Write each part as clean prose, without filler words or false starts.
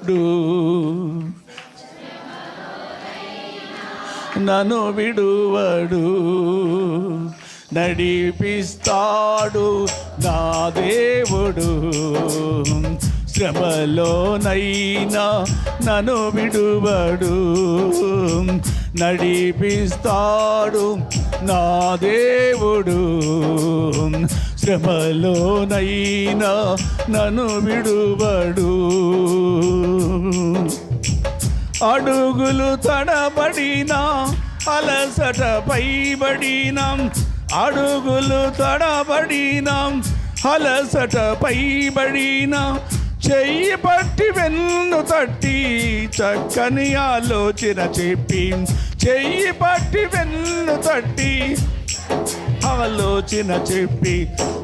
విడువడు, నన్ను విడువడు, నడిపిస్తాడు నా దేవుడు. శ్రమలోనైనా నన్ను విడువడు, నడిపిస్తాడు నా దేవుడు. శ్రమలోనైనా నన్ను విడువడు. అడుగులు తడబడినా అలసట పైబడినా, అడుగులు తడబడినా అలసట పైబడినా, చెయ్యి పట్టి వెన్ను తట్టి చక్కని ఆలోచన చెప్పి, చెయ్యి పట్టి వెన్ను తట్టి ఆలోచన చెప్పి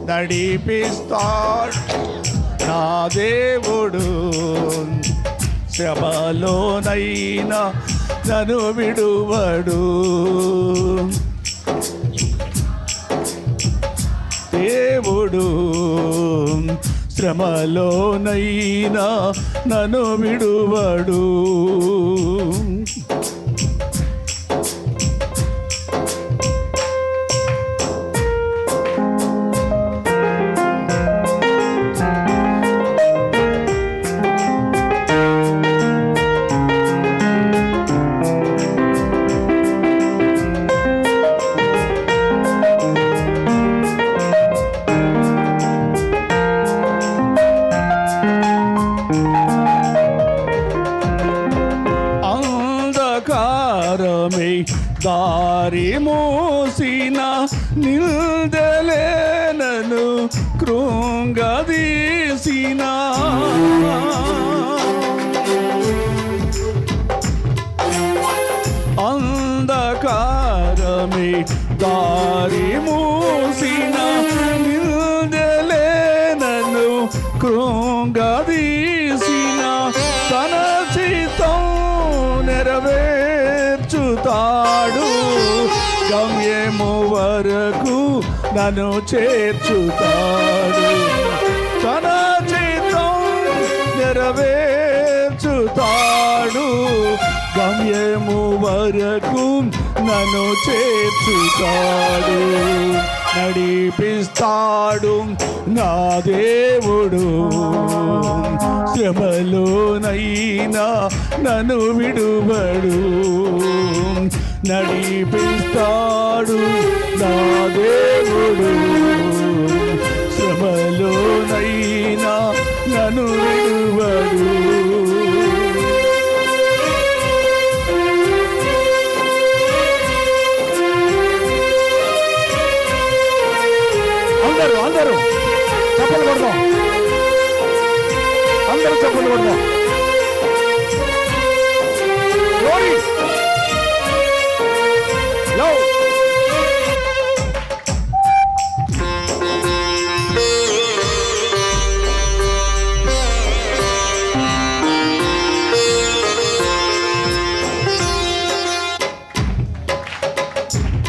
నడిపిస్తాడు నా దేవుడు. శ్రమలోనైనా నన్ను విడువడు, దేవుడు. శ్రమలోనైనా నన్ను విడువడు. దారి మోసిన నిల్దలేనను కృంగదీసిన, అంధకారమే దారి మోసిన నిల్దలేనను కృంగదీసిన, తన చిత్తం నెరవేర్చుతాడు, గమ్యము వరకు నన్ను చేర్చుతాడు. తన చిత్తం నెరవేర్చుతాడు, గమ్యము వరకు నన్ను చేర్చుతాడు. నడిపిస్తాడు నా దేవుడు, శ్రమలోనైనా నన్ను విడువడు, నడిపిస్తాడు నా దేవుడు. శ్రమలోనైనా నన్ను విడువడు. అందరూ అందరూ చప్పలు కొడదాం, అందరూ చప్పలు కొడదాం.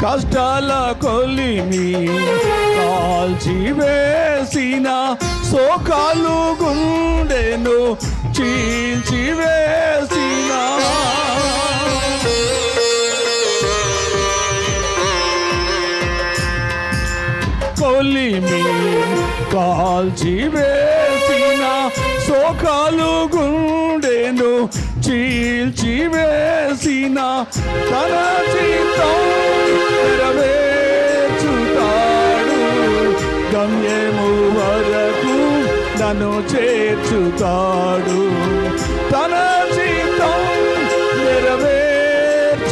కష్టాల కొలిమి కాల్చివేసిన, శోకాలు గుండెను చీల్చివేసిన, కొలిమి కాల్చివేసిన, శోకాలు గుండెను చీల్చివేసిన, తన చిత్తం నెరవేర్చుతాడు, గమ్యము వరకు నన్ను చేర్చుతాడు. తన చిత్తం నెరవేర్చుతాడు,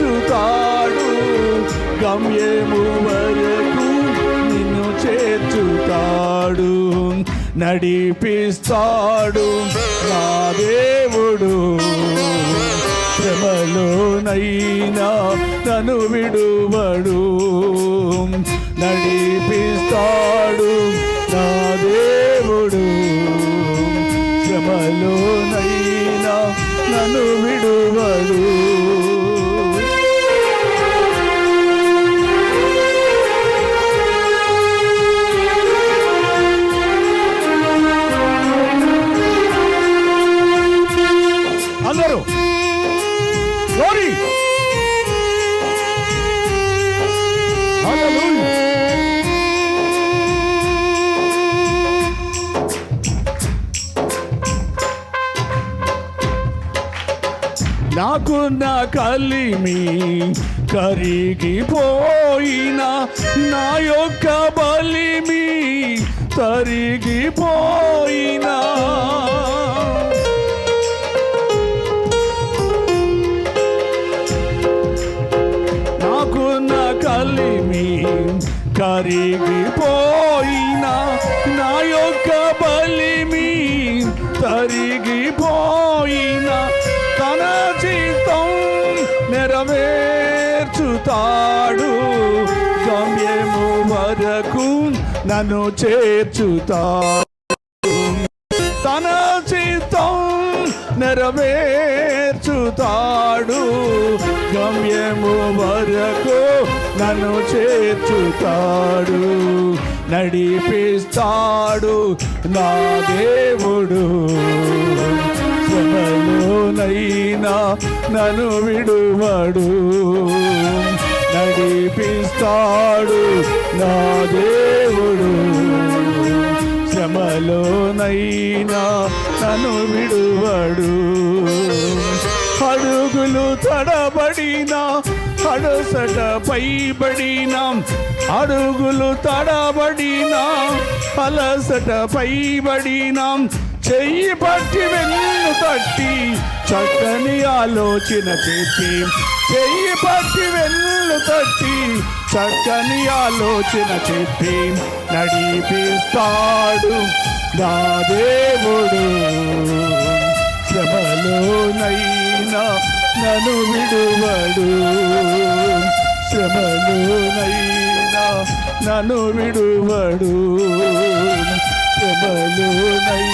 గమ్యము వరకు నిన్ను చేర్చుతాడు. నడిపిస్తాడు నా దేవుడు, శ్రమలోనైనా నన్ను విడువడు, నడిపిస్తాడు నా దేవుడు. శ్రమలోనైనా నన్ను విడువడు. నాకున్న కలిమి కరిగిపోయినా, నా యొక్క బలిమి తరిగిపోయినా, నాకున్న కలిమి కరిగిపోయినా, నా యొక్క బలిమి తరిగిపోయినా, తన చిత్తం నెరవేర్చుతాడు, గమ్యము వరకు నన్ను చేర్చుతాడు. తన చిత్తం నెరవేర్చుతాడు, గమ్యము వరకు నన్ను చేర్చుతాడు. నడిపిస్తాడు నా దేవుడు, శ్రమలోనైనా నన్ను విడువడు. నడిపిస్తాడు నా దేవుడు, శ్రమలోనైనా నన్ను విడువడు. అడుగులు తడబడినా, అడసట పైబడినా, అడుగులు తడబడినా, అలసట పైబడినా, చెయ్యి పట్టి వెన్ను తట్టి చక్కని ఆలోచన చెప్పి, చెయ్యి పట్టి వెన్ను తట్టి చక్కని ఆలోచన చెప్పి నడిపిస్తాడు నా దేవుడు. శ్రమలోనైనా నన్ను విడువడు, శ్రమలోనైనా నన్ను విడువడు, శ్రమలోనైనా